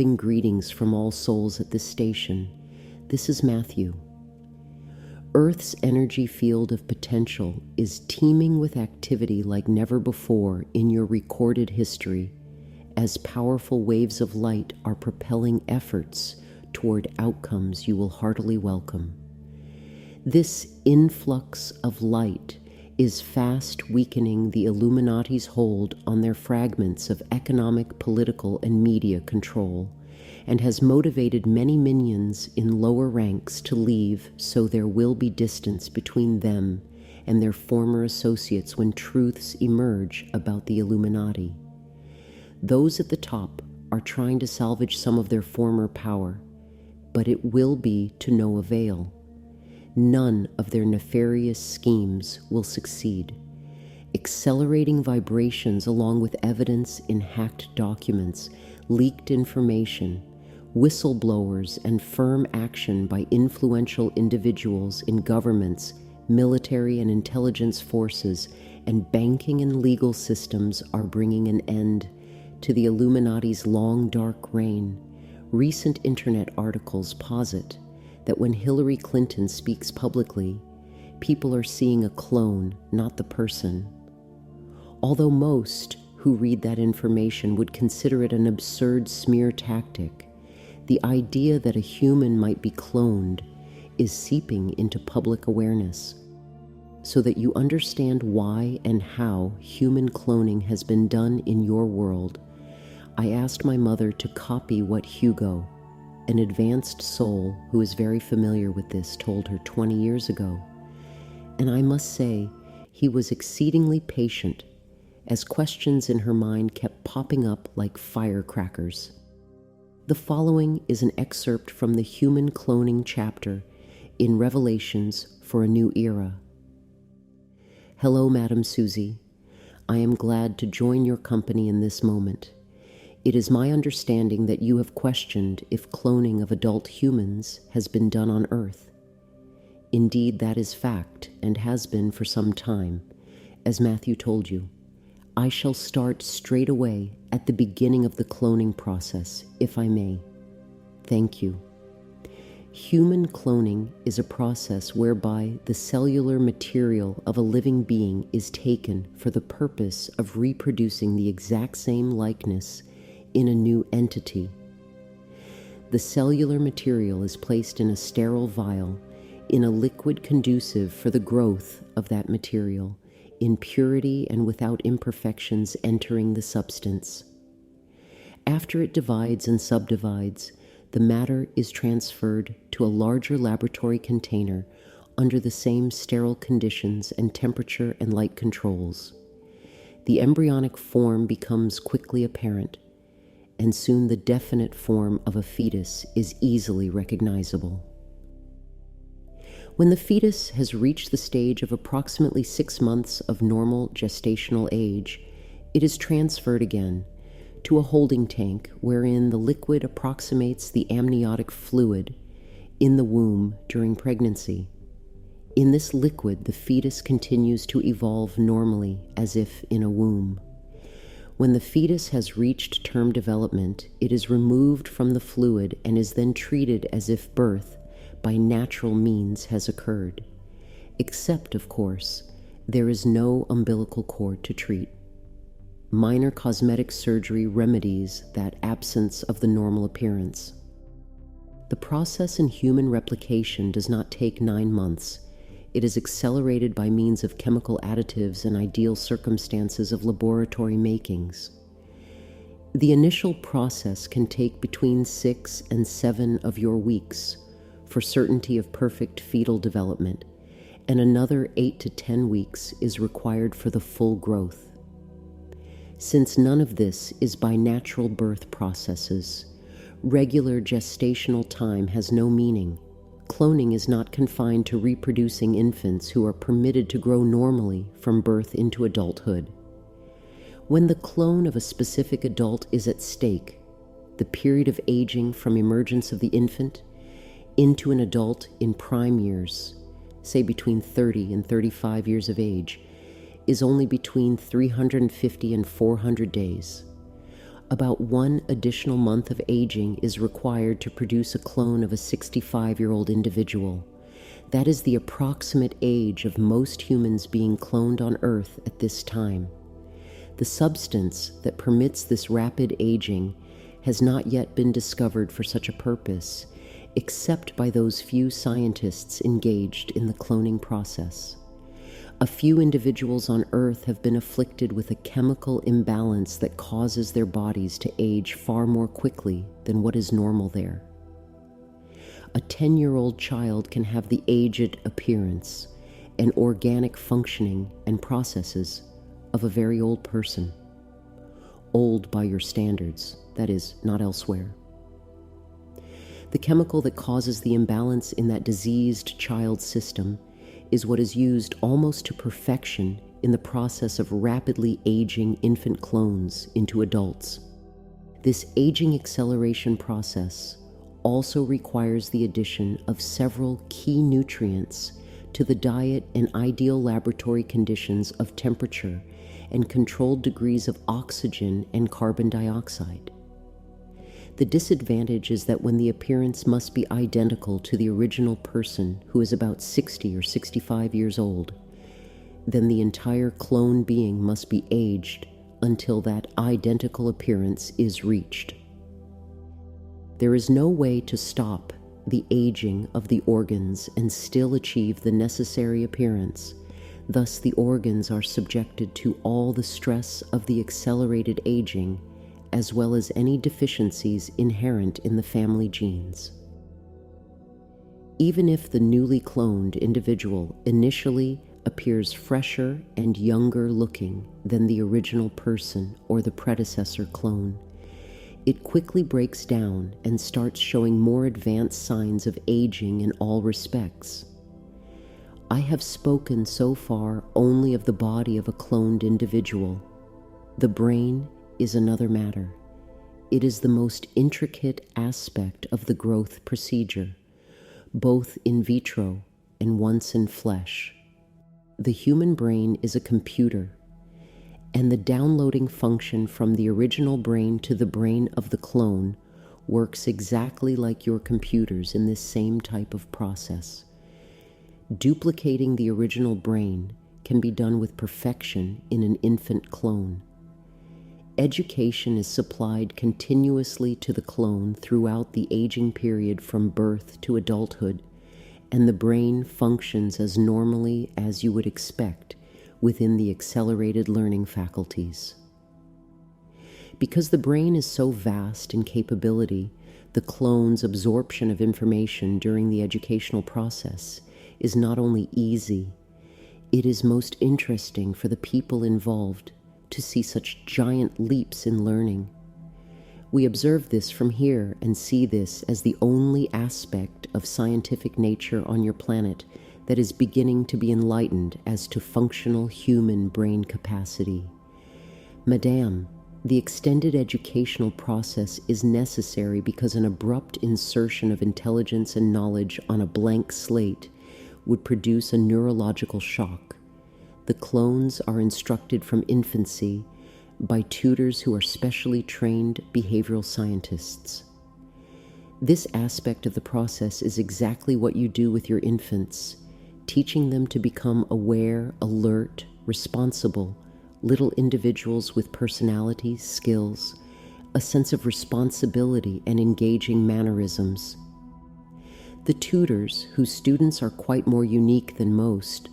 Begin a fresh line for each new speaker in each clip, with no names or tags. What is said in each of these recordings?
Greetings from all souls at this station. This is Matthew. Earth's energy field of potential is teeming with activity like never before in your recorded history, as powerful waves of light are propelling efforts toward outcomes you will heartily welcome. This influx of light is fast weakening the Illuminati's hold on their fragments of economic, political, and media control, and has motivated many minions in lower ranks to leave so there will be distance between them and their former associates when truths emerge about the Illuminati. Those at the top are trying to salvage some of their former power, but it will be to no avail. None of their nefarious schemes will succeed. Accelerating vibrations along with evidence in hacked documents, leaked information, whistleblowers, and firm action by influential individuals in governments, military and intelligence forces, and banking and legal systems are bringing an end to the Illuminati's long dark reign. Recent internet articles posit that when Hillary Clinton speaks publicly, people are seeing a clone, not the person. Although most who read that information would consider it an absurd smear tactic, the idea that a human might be cloned is seeping into public awareness. So that you understand why and how human cloning has been done in your world, I asked my mother to copy what Hugo, an advanced soul who is very familiar with this, told her 20 years ago. And I must say, he was exceedingly patient, as questions in her mind kept popping up like firecrackers. The following is an excerpt from the human cloning chapter in Revelations for a New Era. Hello, Madam Susie. I am glad to join your company in this moment. It is my understanding that you have questioned if cloning of adult humans has been done on Earth. Indeed, that is fact and has been for some time, as Matthew told you. I shall start straight away at the beginning of the cloning process, if I may. Thank you. Human cloning is a process whereby the cellular material of a living being is taken for the purpose of reproducing the exact same likeness in a new entity. The cellular material is placed in a sterile vial in a liquid conducive for the growth of that material, in purity and without imperfections entering the substance. After it divides and subdivides, the matter is transferred to a larger laboratory container under the same sterile conditions and temperature and light controls. The embryonic form becomes quickly apparent, and soon the definite form of a fetus is easily recognizable. When the fetus has reached the stage of approximately 6 months of normal gestational age, it is transferred again to a holding tank wherein the liquid approximates the amniotic fluid in the womb during pregnancy. In this liquid, the fetus continues to evolve normally as if in a womb. When the fetus has reached term development, it is removed from the fluid and is then treated as if birth by natural means has occurred. Except, of course, there is no umbilical cord to treat. Minor cosmetic surgery remedies that absence of the normal appearance. The process in human replication does not take 9 months. It is accelerated by means of chemical additives and ideal circumstances of laboratory makings. The initial process can take between 6 and 7 of your weeks for certainty of perfect fetal development, and another 8 to 10 weeks is required for the full growth. Since none of this is by natural birth processes, regular gestational time has no meaning. Cloning is not confined to reproducing infants who are permitted to grow normally from birth into adulthood. When the clone of a specific adult is at stake, the period of aging from emergence of the infant into an adult in prime years, say between 30 and 35 years of age, is only between 350 and 400 days. About 1 additional month of aging is required to produce a clone of a 65-year-old individual. That is the approximate age of most humans being cloned on Earth at this time. The substance that permits this rapid aging has not yet been discovered for such a purpose, except by those few scientists engaged in the cloning process. A few individuals on Earth have been afflicted with a chemical imbalance that causes their bodies to age far more quickly than what is normal there. A 10-year-old child can have the aged appearance and organic functioning and processes of a very old person. Old by your standards, that is, not elsewhere. The chemical that causes the imbalance in that diseased child's system is what is used almost to perfection in the process of rapidly aging infant clones into adults. This aging acceleration process also requires the addition of several key nutrients to the diet and ideal laboratory conditions of temperature and controlled degrees of oxygen and carbon dioxide. The disadvantage is that when the appearance must be identical to the original person, who is about 60 or 65 years old, then the entire clone being must be aged until that identical appearance is reached. There is no way to stop the aging of the organs and still achieve the necessary appearance. Thus, the organs are subjected to all the stress of the accelerated aging, as well as any deficiencies inherent in the family genes. Even if the newly cloned individual initially appears fresher and younger looking than the original person or the predecessor clone, it quickly breaks down and starts showing more advanced signs of aging in all respects. I have spoken so far only of the body of a cloned individual. The brain is another matter. It is the most intricate aspect of the growth procedure, both in vitro and once in flesh. The human brain is a computer, and the downloading function from the original brain to the brain of the clone works exactly like your computers in this same type of process. Duplicating the original brain can be done with perfection in an infant clone. Education is supplied continuously to the clone throughout the aging period from birth to adulthood, and the brain functions as normally as you would expect within the accelerated learning faculties. Because the brain is so vast in capability, the clone's absorption of information during the educational process is not only easy, it is most interesting for the people involved to see such giant leaps in learning. We observe this from here and see this as the only aspect of scientific nature on your planet that is beginning to be enlightened as to functional human brain capacity. Madame, the extended educational process is necessary because an abrupt insertion of intelligence and knowledge on a blank slate would produce a neurological shock. The clones are instructed from infancy by tutors who are specially trained behavioral scientists. This aspect of the process is exactly what you do with your infants, teaching them to become aware, alert, responsible, little individuals with personalities, skills, a sense of responsibility, and engaging mannerisms. The tutors, whose students are quite more unique than most,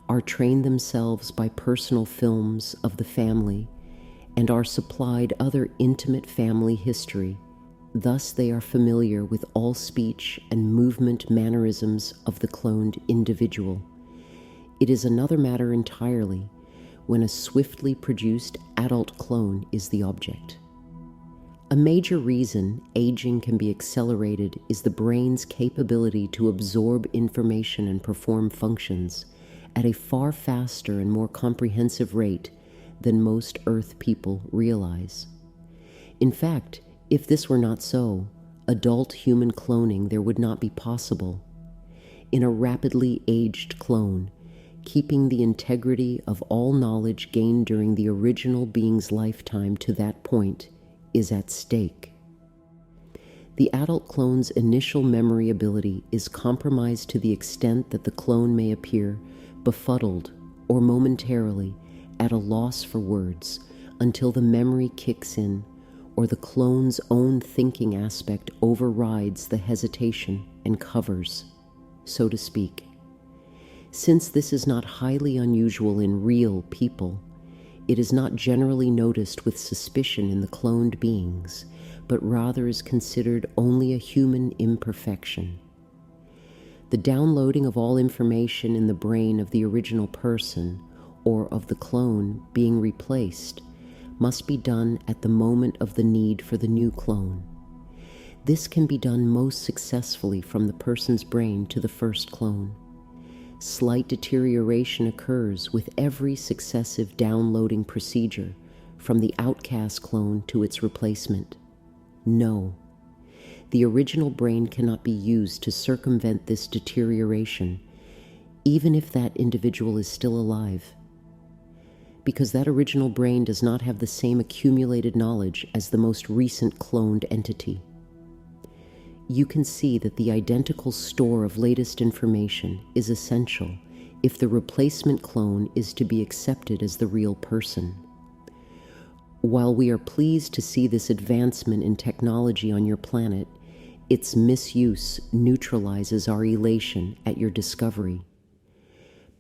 are trained themselves by personal films of the family and are supplied other intimate family history. Thus they are familiar with all speech and movement mannerisms of the cloned individual. It is another matter entirely when a swiftly produced adult clone is the object. A major reason aging can be accelerated is the brain's capability to absorb information and perform functions at a far faster and more comprehensive rate than most Earth people realize. In fact, if this were not so, adult human cloning there would not be possible. In a rapidly aged clone, keeping the integrity of all knowledge gained during the original being's lifetime to that point is at stake. The adult clone's initial memory ability is compromised to the extent that the clone may appear befuddled or momentarily at a loss for words until the memory kicks in or the clone's own thinking aspect overrides the hesitation and covers, so to speak. Since this is not highly unusual in real people, it is not generally noticed with suspicion in the cloned beings, but rather is considered only a human imperfection. The downloading of all information in the brain of the original person, or of the clone being replaced, must be done at the moment of the need for the new clone. This can be done most successfully from the person's brain to the first clone. Slight deterioration occurs with every successive downloading procedure from the outcast clone to its replacement. No, the original brain cannot be used to circumvent this deterioration, even if that individual is still alive, because that original brain does not have the same accumulated knowledge as the most recent cloned entity. You can see that the identical store of latest information is essential if the replacement clone is to be accepted as the real person. While we are pleased to see this advancement in technology on your planet, its misuse neutralizes our elation at your discovery.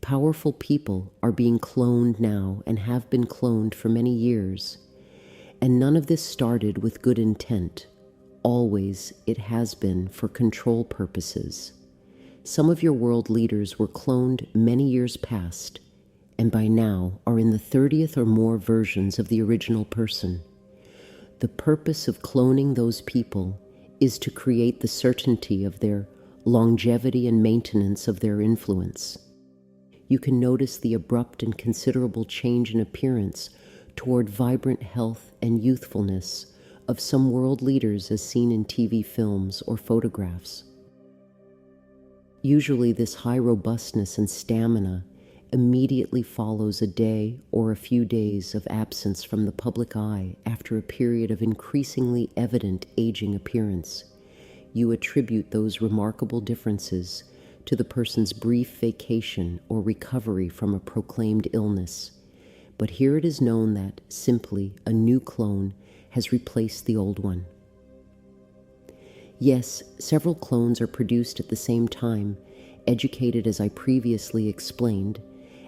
Powerful people are being cloned now and have been cloned for many years, and none of this started with good intent. Always it has been for control purposes. Some of your world leaders were cloned many years past, and by now are in the 30th or more versions of the original person. The purpose of cloning those people is to create the certainty of their longevity and maintenance of their influence. You can notice the abrupt and considerable change in appearance toward vibrant health and youthfulness of some world leaders as seen in TV films or photographs. Usually this high robustness and stamina immediately follows a day or a few days of absence from the public eye after a period of increasingly evident aging appearance. You attribute those remarkable differences to the person's brief vacation or recovery from a proclaimed illness. But here it is known that, simply, a new clone has replaced the old one. Yes, several clones are produced at the same time, educated as I previously explained,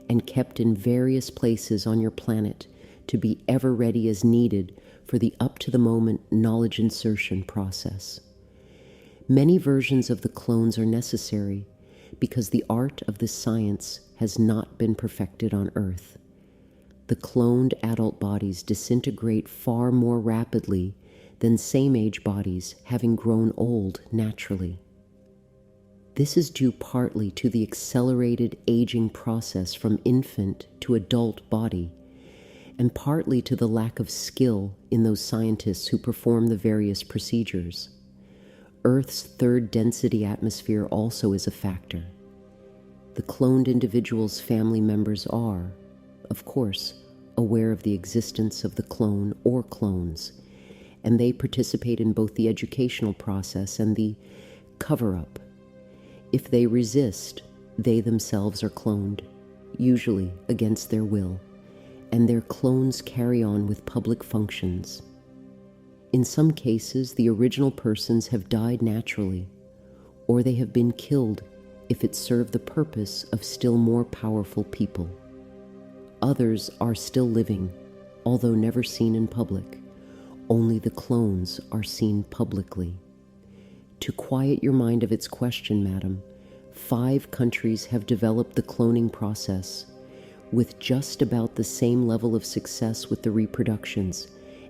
and kept in various places on your planet to be ever ready as needed for the up-to-the-moment knowledge insertion process. Many versions of the clones are necessary because the art of this science has not been perfected on Earth. The cloned adult bodies disintegrate far more rapidly than same-age bodies having grown old naturally. This is due partly to the accelerated aging process from infant to adult body, and partly to the lack of skill in those scientists who perform the various procedures. Earth's third density atmosphere also is a factor. The cloned individual's family members are, of course, aware of the existence of the clone or clones, and they participate in both the educational process and the cover-up. If they resist, they themselves are cloned, usually against their will, and their clones carry on with public functions. In some cases, the original persons have died naturally, or they have been killed if it served the purpose of still more powerful people. Others are still living, although never seen in public. Only the clones are seen publicly. To quiet your mind of its question, madam, 5 countries have developed the cloning process with just about the same level of success with the reproductions,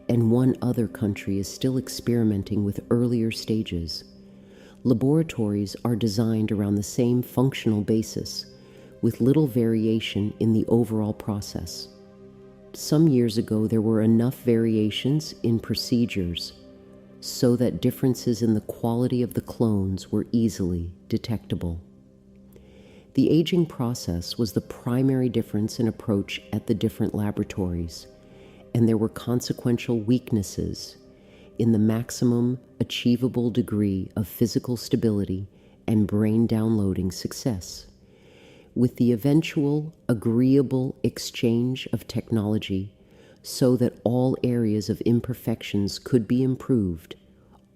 and 1 other country is still experimenting with earlier stages. Laboratories are designed around the same functional basis, with little variation in the overall process. Some years ago, there were enough variations in procedures so that differences in the quality of the clones were easily detectable. The aging process was the primary difference in approach at the different laboratories, and there were consequential weaknesses in the maximum achievable degree of physical stability and brain downloading success, with the eventual agreeable exchange of technology so that all areas of imperfections could be improved.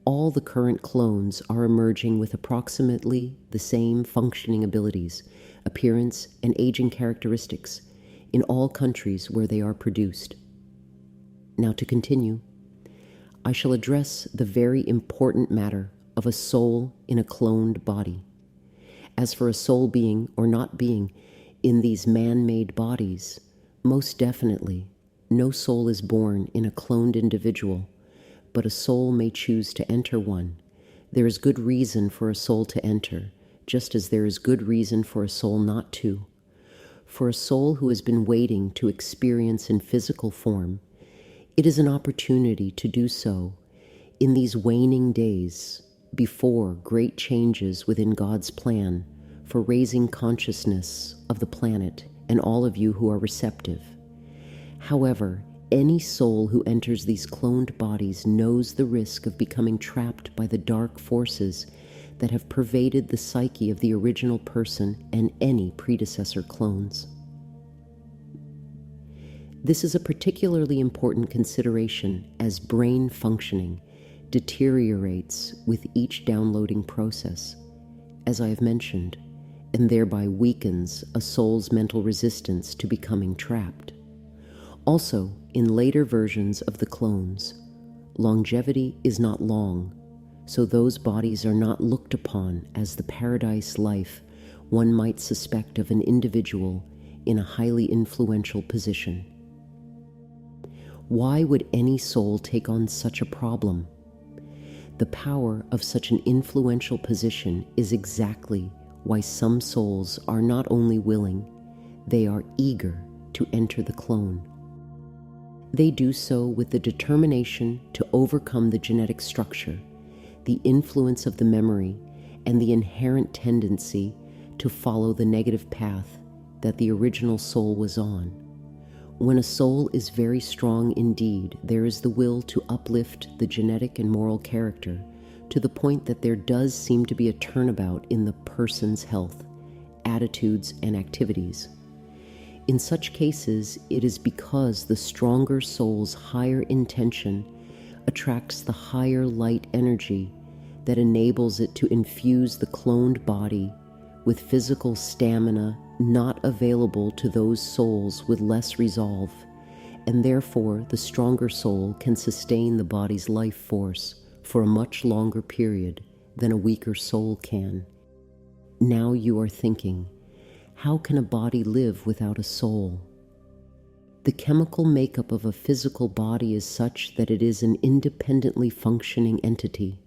All the current clones are emerging with approximately the same functioning abilities, appearance, and aging characteristics in all countries where they are produced. Now to continue, I shall address the very important matter of a soul in a cloned body. As for a soul being or not being in these man-made bodies, most definitely, no soul is born in a cloned individual, but a soul may choose to enter one. There is good reason for a soul to enter, just as there is good reason for a soul not to. For a soul who has been waiting to experience in physical form, it is an opportunity to do so in these waning days before great changes within God's plan for raising consciousness of the planet and all of you who are receptive. However, any soul who enters these cloned bodies knows the risk of becoming trapped by the dark forces that have pervaded the psyche of the original person and any predecessor clones. This is a particularly important consideration as brain functioning deteriorates with each downloading process, as I have mentioned, and thereby weakens a soul's mental resistance to becoming trapped. Also, in later versions of the clones, longevity is not long, so those bodies are not looked upon as the paradise life one might suspect of an individual in a highly influential position. Why would any soul take on such a problem? The power of such an influential position is exactly why some souls are not only willing, they are eager to enter the clone. They do so with the determination to overcome the genetic structure, the influence of the memory, and the inherent tendency to follow the negative path that the original soul was on. When a soul is very strong indeed, there is the will to uplift the genetic and moral character to the point that there does seem to be a turnabout in the person's health, attitudes, and activities. In such cases, it is because the stronger soul's higher intention attracts the higher light energy that enables it to infuse the cloned body with physical stamina not available to those souls with less resolve, and therefore the stronger soul can sustain the body's life force for a much longer period than a weaker soul can. Now you are thinking, how can a body live without a soul? The chemical makeup of a physical body is such that it is an independently functioning entity.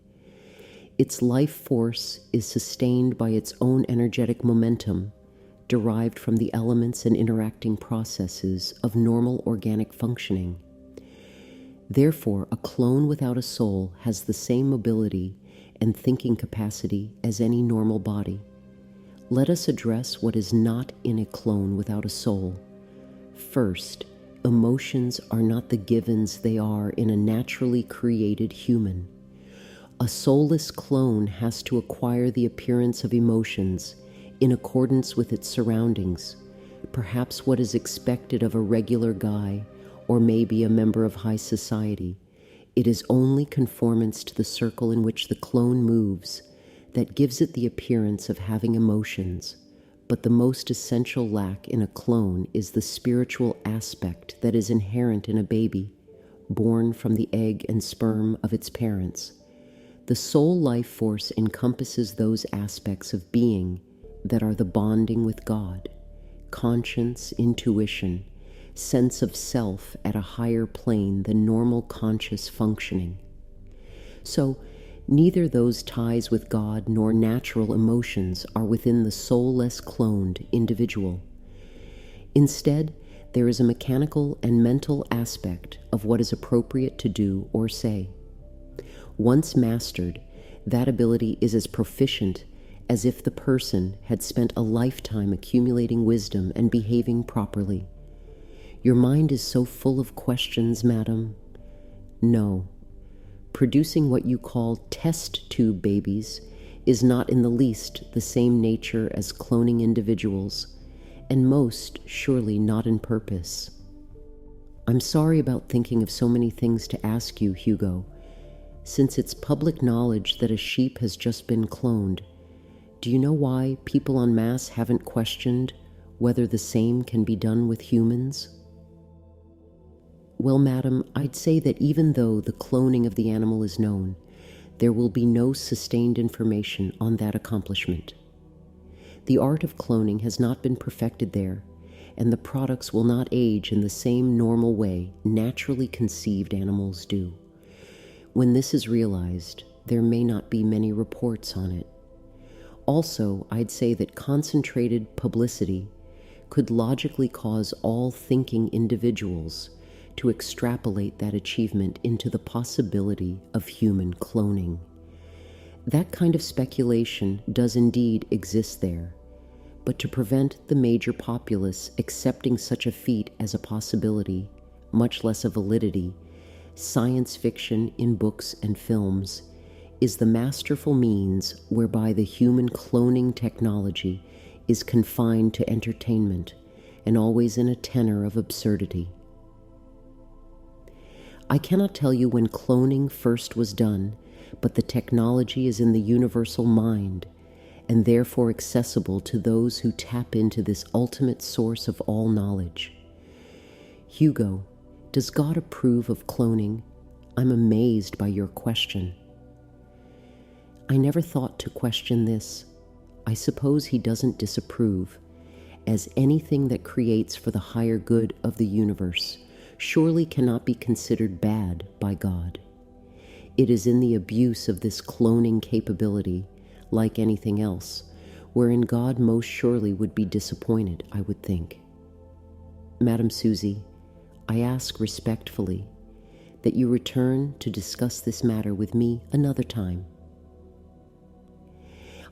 Its life force is sustained by its own energetic momentum, derived from the elements and interacting processes of normal organic functioning. Therefore, a clone without a soul has the same mobility and thinking capacity as any normal body. Let us address what is not in a clone without a soul. First, emotions are not the givens they are in a naturally created human. A soulless clone has to acquire the appearance of emotions in accordance with its surroundings, perhaps what is expected of a regular guy or maybe a member of high society. It is only conformance to the circle in which the clone moves that gives it the appearance of having emotions, but the most essential lack in a clone is the spiritual aspect that is inherent in a baby, born from the egg and sperm of its parents. The soul life force encompasses those aspects of being that are the bonding with God, conscience, intuition, sense of self at a higher plane than normal conscious functioning. So, neither those ties with God nor natural emotions are within the soulless cloned individual. Instead, there is a mechanical and mental aspect of what is appropriate to do or say. Once mastered, that ability is as proficient as if the person had spent a lifetime accumulating wisdom and behaving properly. Your mind is so full of questions, madam. No. producing what you call test tube babies is not in the least the same nature as cloning individuals, and most surely not in purpose. I'm sorry about thinking of so many things to ask you, Hugo. Since it's public knowledge that a sheep has just been cloned, do you know why people en masse haven't questioned whether the same can be done with humans? Well, madam, I'd say that even though the cloning of the animal is known, there will be no sustained information on that accomplishment. The art of cloning has not been perfected there, and the products will not age in the same normal way naturally conceived animals do. When this is realized, there may not be many reports on it. Also, I'd say that concentrated publicity could logically cause all thinking individuals to extrapolate that achievement into the possibility of human cloning. That kind of speculation does indeed exist there, but to prevent the major populace accepting such a feat as a possibility, much less a validity, science fiction in books and films is the masterful means whereby the human cloning technology is confined to entertainment and always in a tenor of absurdity. I cannot tell you when cloning first was done, but the technology is in the universal mind and therefore accessible to those who tap into this ultimate source of all knowledge. Hugo, does God approve of cloning? I'm amazed by your question. I never thought to question this. I suppose he doesn't disapprove, as anything that creates for the higher good of the universe surely cannot be considered bad by God. It is in the abuse of this cloning capability, like anything else, wherein God most surely would be disappointed, I would think. Madam Susie, I ask respectfully that you return to discuss this matter with me another time.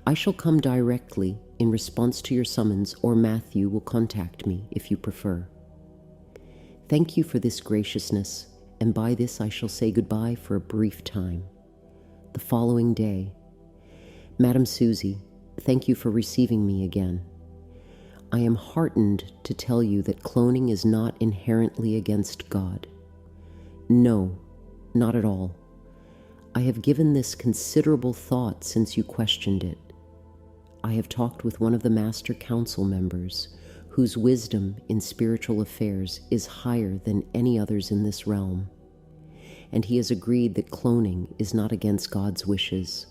I shall come directly in response to your summons, or Matthew will contact me if you prefer. Thank you for this graciousness, and by this I shall say goodbye for a brief time. The following day, Madam Susie, thank you for receiving me again. I am heartened to tell you that cloning is not inherently against God. No, not at all. I have given this considerable thought since you questioned it. I have talked with one of the Master Council members, whose wisdom in spiritual affairs is higher than any others in this realm, and he has agreed that cloning is not against God's wishes,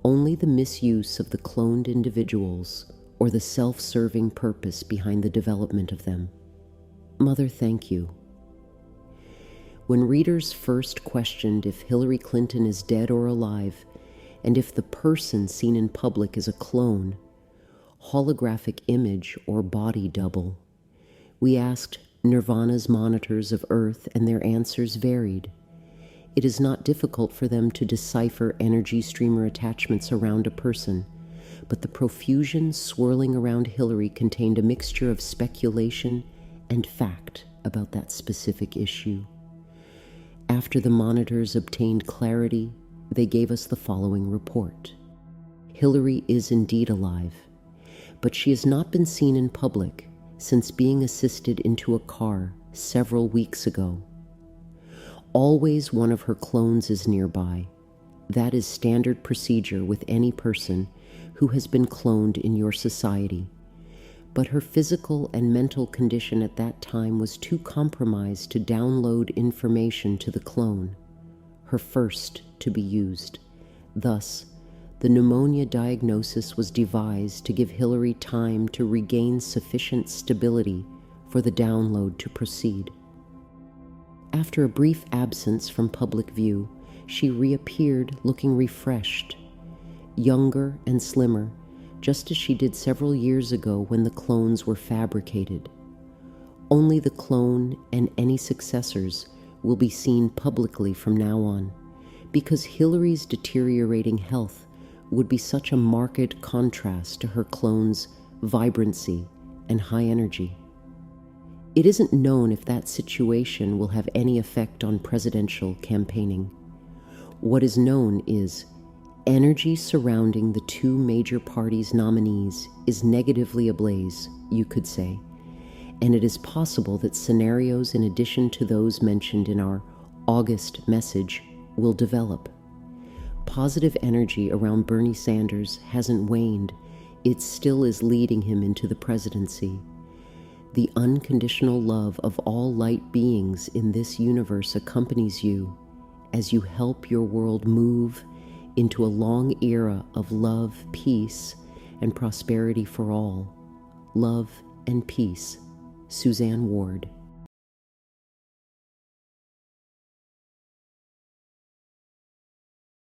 only the misuse of the cloned individuals or the self-serving purpose behind the development of them. Mother, thank you. When readers first questioned if Hillary Clinton is dead or alive, and if the person seen in public is a clone, holographic image, or body double, we asked Nirvana's monitors of Earth, and their answers varied. It is not difficult for them to decipher energy streamer attachments around a person, but the profusion swirling around Hillary contained a mixture of speculation and fact about that specific issue. After the monitors obtained clarity, they gave us the following report. Hillary is indeed alive, but she has not been seen in public since being assisted into a car several weeks ago. Always one of her clones is nearby. That is standard procedure with any person who has been cloned in your society. But her physical and mental condition at that time was too compromised to download information to the clone, her first to be used. Thus, the pneumonia diagnosis was devised to give Hillary time to regain sufficient stability for the download to proceed. After a brief absence from public view, she reappeared looking refreshed, younger and slimmer, just as she did several years ago when the clones were fabricated. Only the clone and any successors will be seen publicly from now on, because Hillary's deteriorating health would be such a marked contrast to her clone's vibrancy and high energy. It isn't known if that situation will have any effect on presidential campaigning. What is known is energy surrounding the two major parties' nominees is negatively ablaze, you could say, and it is possible that scenarios in addition to those mentioned in our August message will develop. Positive energy around Bernie Sanders hasn't waned, it still is leading him into the presidency. The unconditional love of all light beings in this universe accompanies you as you help your world move into a long era of love, peace, and prosperity for all. Love and peace. Suzanne Ward.